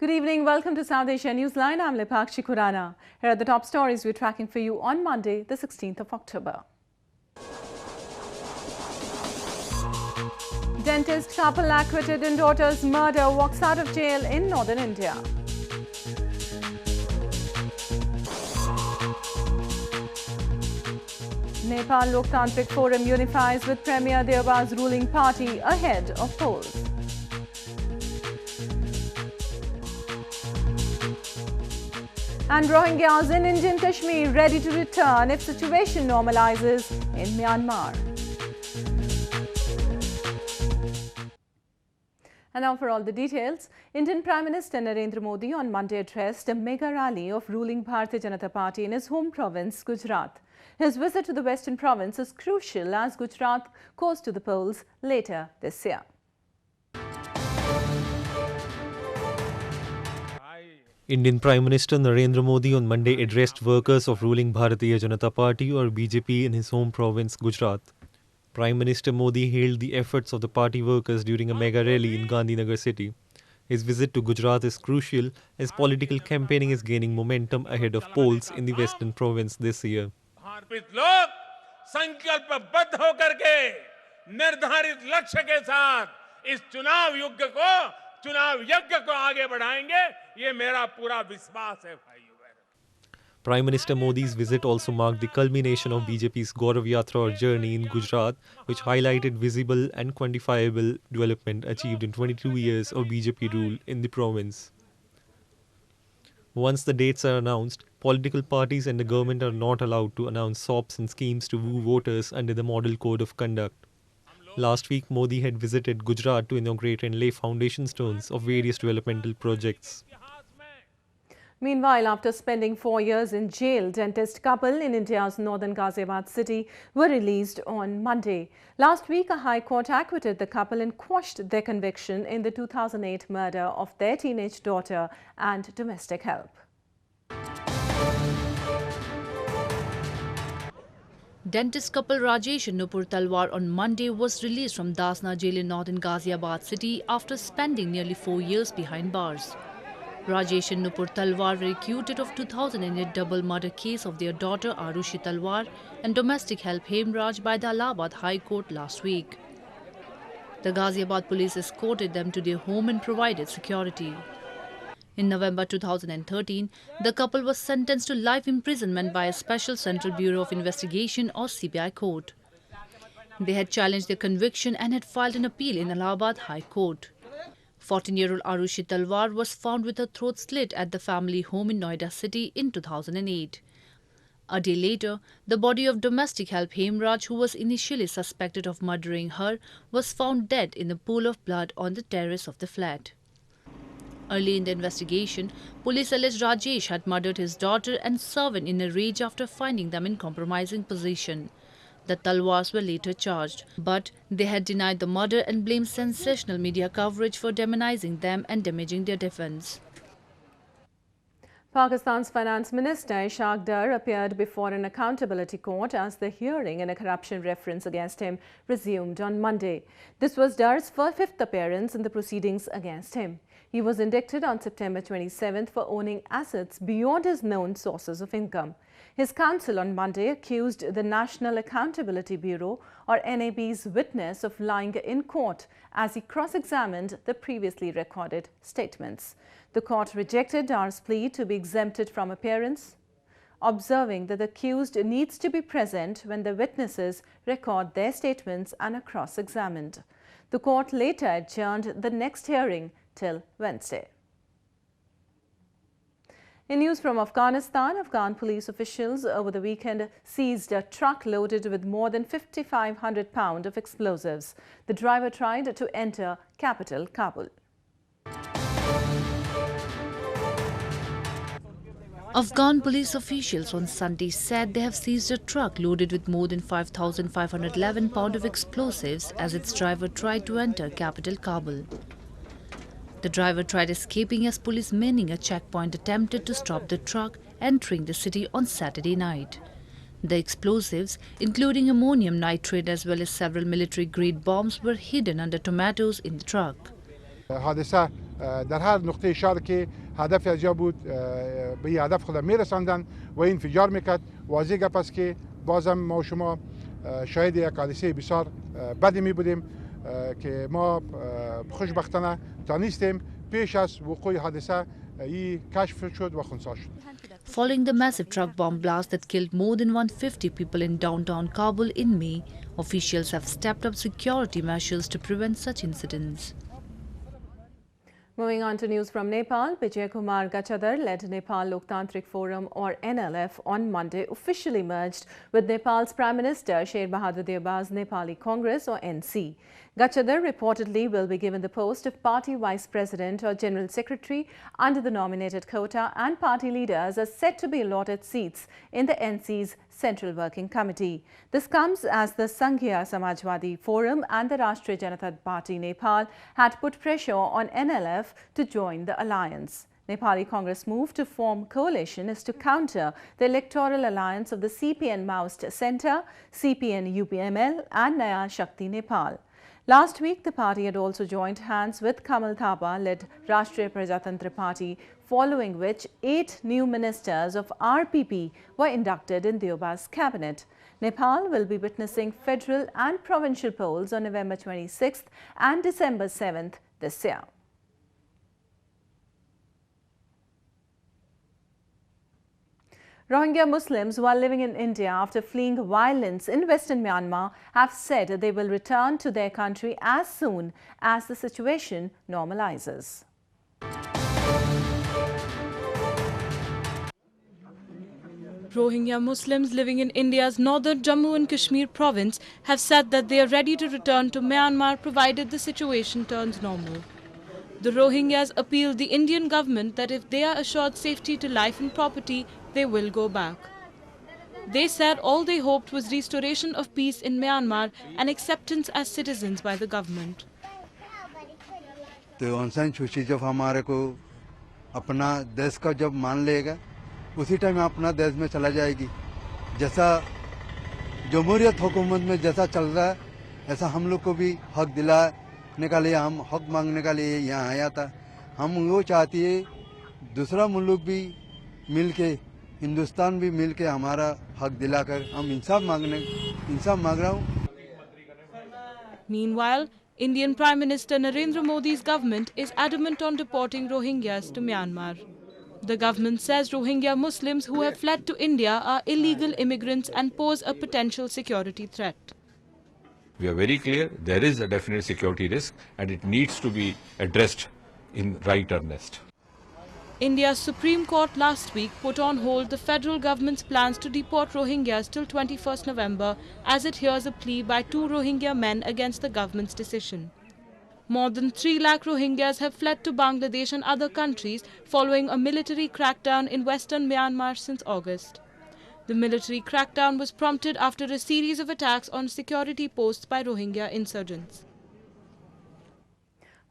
Good evening. Welcome to South Asia Newsline. I'm Lipakshi Khurana. Here are the top stories we're tracking for you on Monday, the 16th of October. Dentist couple acquitted in daughter's murder walks out of jail in northern India. Nepal Loktantrik Forum unifies with Premier Deuba's ruling party ahead of polls. And Rohingyas in Indian Kashmir ready to return if situation normalizes in Myanmar. And now for all the details. Indian Prime Minister Narendra Modi on Monday addressed a mega rally of ruling Bharatiya Janata Party in his home province, Gujarat. His visit to the western province is crucial as Gujarat goes to the polls later this year. Indian Prime Minister Narendra Modi on Monday addressed workers of ruling Bharatiya Janata Party or BJP in his home province, Gujarat. Prime Minister Modi hailed the efforts of the party workers during a mega rally in Gandhinagar city. His visit to Gujarat is crucial as political campaigning is gaining momentum ahead of polls in the western province this year. लोग संकल्पबद्ध होकर के निर्धारित लक्ष्य के साथ इस चुनाव यज्ञ को आगे बढ़ाएंगे ये मेरा पूरा विश्वास है भाइयों। Prime Minister Modi's visit also marked the culmination of BJP's Gaurav Yatra or journey in Gujarat, which highlighted visible and quantifiable development achieved in 22 years of BJP rule in the province. Once the dates are announced, political parties and the government are not allowed to announce SOPs and schemes to woo voters under the Model Code of Conduct. Last week, Modi had visited Gujarat to inaugurate and lay foundation stones of various developmental projects. Meanwhile, after spending 4 years in jail, dentist couple in India's northern Ghaziabad city were released on Monday. Last week, a high court acquitted the couple and quashed their conviction in the 2008 murder of their teenage daughter and domestic help. Dentist couple Rajesh and Nupur Talwar on Monday was released from Dasna jail in northern Ghaziabad city after spending nearly 4 years behind bars. Rajesh and Nupur Talwar were acquitted of 2008 double murder case of their daughter Arushi Talwar and domestic help Hemraj by the Allahabad High Court last week. The Ghaziabad police escorted them to their home and provided security. In November 2013, the couple was sentenced to life imprisonment by a Special Central Bureau of Investigation or CBI court. They had challenged their conviction and had filed an appeal in Allahabad High Court. 14-year-old Arushi Talwar was found with her throat slit at the family home in Noida city in 2008. A day later, the body of domestic help Hemraj, who was initially suspected of murdering her, was found dead in a pool of blood on the terrace of the flat. Early in the investigation, police alleged Rajesh had murdered his daughter and servant in a rage after finding them in compromising position. The Talwars were later charged, but they had denied the murder and blamed sensational media coverage for demonizing them and damaging their defense. Pakistan's Finance Minister Ishaq Dar appeared before an accountability court as the hearing in a corruption reference against him resumed on Monday. This was Dar's fifth appearance in the proceedings against him. He was indicted on September 27th for owning assets beyond his known sources of income. His counsel on Monday accused the National Accountability Bureau or NAB's witness of lying in court as he cross-examined the previously recorded statements. The court rejected Dar's plea to be exempted from appearance, observing that the accused needs to be present when the witnesses record their statements and are cross-examined. The court later adjourned the next hearing till Wednesday. In news from Afghanistan, Afghan police officials over the weekend seized a truck loaded with more than 5,500 pounds of explosives. The driver tried to enter capital Kabul. Afghan police officials on Sunday said they have seized a truck loaded with more than 5,511 pounds of explosives as its driver tried to enter capital Kabul. The driver tried escaping as police manning a checkpoint attempted to stop the truck entering the city on Saturday night. The explosives, including ammonium nitrate as well as several military-grade bombs, were hidden under tomatoes in the truck. हादसा در هر نقطه شهر که هدف از جا بود به این هدف خود میرساندن و انفجار میکرد. واضح گپ است که بازم ما و شما شاهد یک حادثه بسیار بدی می بودیم که ما خوشبختانه تانستیم پیش از وقوع حادثه این کشف شد و خنثی شد. Following the massive truck bomb blast that killed more than 150 people in downtown Kabul in May, officials have stepped up security measures to prevent such incidents. Moving on to news from Nepal, Vijay Kumar Gachadar-led Nepal Loktantrik Forum or NLF on Monday officially merged with Nepal's Prime Minister Sher Bahadur Deuba's Nepali Congress or NC. Gachadar reportedly will be given the post of party vice president or general secretary under the nominated quota, and party leaders are set to be allotted seats in the NC's Central Working Committee. This comes as the Sanghya Samajwadi Forum and the Rashtriya Janata Party Nepal had put pressure on NLF to join the alliance. Nepali Congress' move to form coalition is to counter the electoral alliance of the CPN Maoist Centre, CPN UPML and Naya Shakti Nepal. Last week, the party had also joined hands with Kamal Thapa-led Rashtriya Prajatantra Party, following which 8 new ministers of RPP were inducted in Deuba's cabinet. Nepal will be witnessing federal and provincial polls on November 26th and December 7th this year. Rohingya Muslims who are living in India after fleeing violence in western Myanmar have said they will return to their country as soon as the situation normalizes. Rohingya Muslims living in India's northern Jammu and Kashmir province have said that they are ready to return to Myanmar provided the situation turns normal. The Rohingyas appealed the Indian government that if they are assured safety to life and property, they will go back. They said all they hoped was restoration of peace in Myanmar and acceptance as citizens by the government. तो on सान सूची जब हमारे को अपना देश का जब मान लेगा उसी टाइम अपना देश में चला जाएगी जैसा जमहूरियत हुकूमत में जैसा चल रहा है ऐसा हम लोग को भी हक दिलाने का लिए हम हक मांगने का लिए यहाँ आया था हम वो चाहती है दूसरा मुल्क भी मिल के हिंदुस्तान भी मिल के हमारा हक दिलाकर हम इंसाफ मांग रहा हूँ. Meanwhile, Indian Prime Minister Narendra Modi's government is adamant on deporting Rohingyas to Myanmar. The government says Rohingya Muslims who have fled to India are illegal immigrants and pose a potential security threat. We are very clear there is a definite security risk and it needs to be addressed in right earnest. India's Supreme Court last week put on hold the federal government's plans to deport Rohingyas till 21st November as it hears a plea by 2 Rohingya men against the government's decision. More than 3 lakh Rohingyas have fled to Bangladesh and other countries following a military crackdown in western Myanmar since August. The military crackdown was prompted after a series of attacks on security posts by Rohingya insurgents.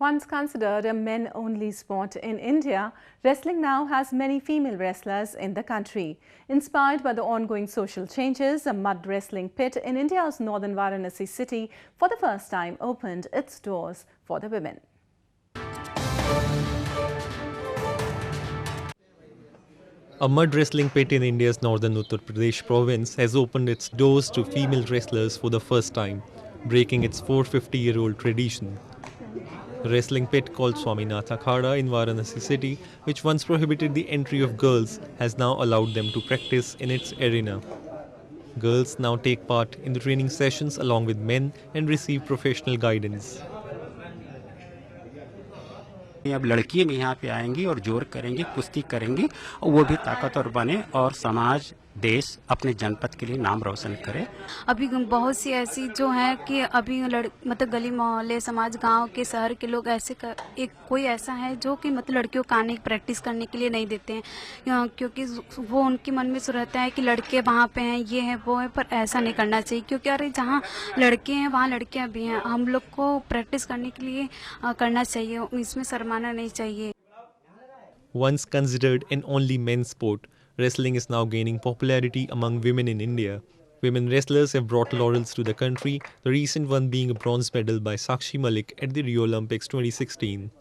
Once considered a men-only sport in India, wrestling now has many female wrestlers in the country. Inspired by the ongoing social changes, a mud wrestling pit in India's northern Varanasi city for the first time opened its doors for the women. A mud wrestling pit in India's northern Uttar Pradesh province has opened its doors to female wrestlers for the first time, breaking its 450-year-old tradition. The wrestling pit called Swaminath Akhada in Varanasi city, which once prohibited the entry of girls, has now allowed them to practice in its arena. Girls now take part in the training sessions along with men and receive professional guidance. अब लड़कियां भी यहाँ पे आएंगी और जोर करेंगी, कुश्ती करेंगी और वो भी ताकतवर बने और समाज देश अपने जनपद के लिए नाम रोशन करे. अभी बहुत सी ऐसी जो है कि अभी मतलब गली मोहल्ले समाज गांव के शहर के लोग ऐसे एक कोई ऐसा है जो कि मतलब लड़कियों को आने की प्रैक्टिस करने के लिए नहीं देते हैं क्योंकि वो उनके मन में रहता है कि लड़के वहाँ पे हैं, ये है वो है, पर ऐसा नहीं करना चाहिए क्योंकि अरे जहाँ लड़के हैं वहाँ लड़कियाँ भी हैं. हम लोग को प्रैक्टिस करने के लिए करना चाहिए, इसमें शर्माना नहीं चाहिए. Once considered an only men's sport, wrestling is now gaining popularity among women in India. Women wrestlers have brought laurels to the country, the recent one being a bronze medal by Sakshi Malik at the Rio Olympics 2016.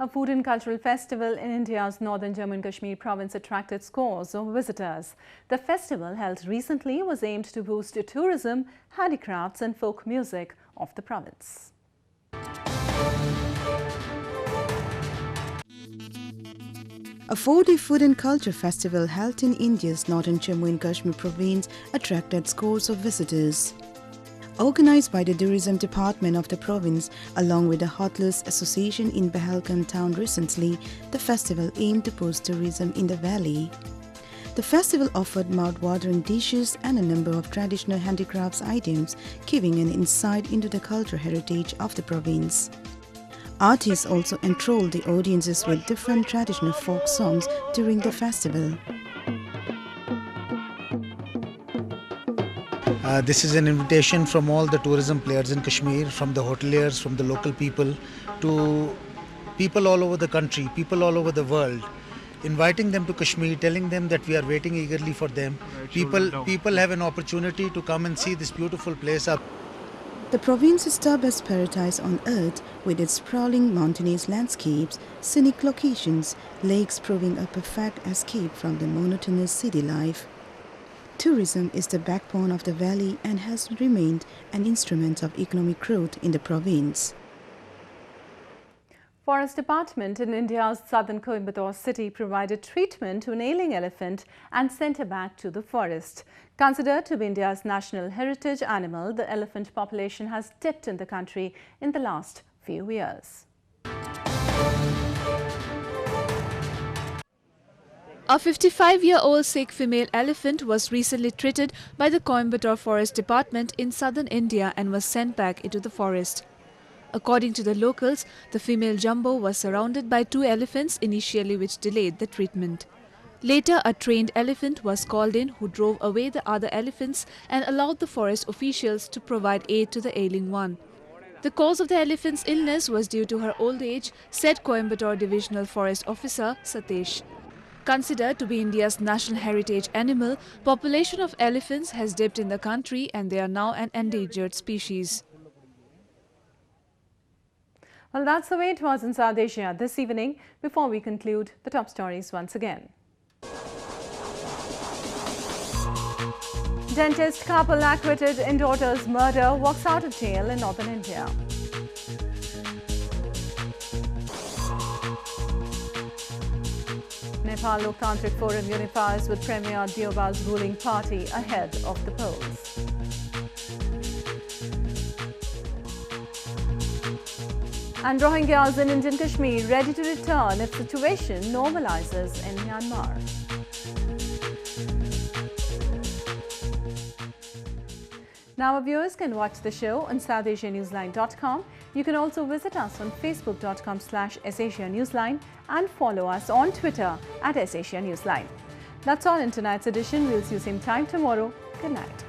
A food and cultural festival in India's northern Jammu and Kashmir province attracted scores of visitors. The festival held recently was aimed to boost tourism, handicrafts and folk music of the province. A 4-day food and culture festival held in India's northern Jammu and Kashmir province attracted scores of visitors. Organized by the Tourism Department of the province along with the Hoteliers Association in Pahalgam town recently, the festival aimed to boost tourism in the valley. The festival offered mouth-watering dishes and a number of traditional handicrafts items, giving an insight into the cultural heritage of the province. Artists also enthralled the audiences with different traditional folk songs during the festival. This is an invitation from all the tourism players in Kashmir, from the hoteliers, from the local people, to people all over the country, people all over the world, inviting them to Kashmir, telling them that we are waiting eagerly for them. People have an opportunity to come and see this beautiful place up. The province is dubbed as paradise on earth with its sprawling mountainous landscapes, scenic locations, lakes proving a perfect escape from the monotonous city life. Tourism is the backbone of the valley and has remained an instrument of economic growth in the province. Forest Department in India's southern Coimbatore city provided treatment to an ailing elephant and sent her back to the forest. Considered to be India's national heritage animal, the elephant population has dipped in the country in the last few years. A 55-year-old Sikh female elephant was recently treated by the Coimbatore Forest Department in southern India and was sent back into the forest. According to the locals, the female jumbo was surrounded by 2 elephants initially, which delayed the treatment. Later, a trained elephant was called in who drove away the other elephants and allowed the forest officials to provide aid to the ailing one. The cause of the elephant's illness was due to her old age, said Coimbatore Divisional Forest Officer Satish. Considered to be India's national heritage animal, population of elephants has dipped in the country and they are now an endangered species. Well, that's the way it was in South Asia this evening. Before we conclude, the top stories once again. Dentist couple acquitted in daughter's murder walks out of jail in northern India. Nepal Loktantrik Forum unifies with Premier Deuba's ruling party ahead of the polls. And Rohingyas in Indian Kashmir ready to return if situation normalizes in Myanmar. Now our viewers can watch the show on SouthAsiaNewsline.com. You can also visit us on Facebook.com/SAsiaNewsline and follow us on Twitter @SAsiaNewsline. That's all in tonight's edition. We'll see you same time tomorrow. Good night.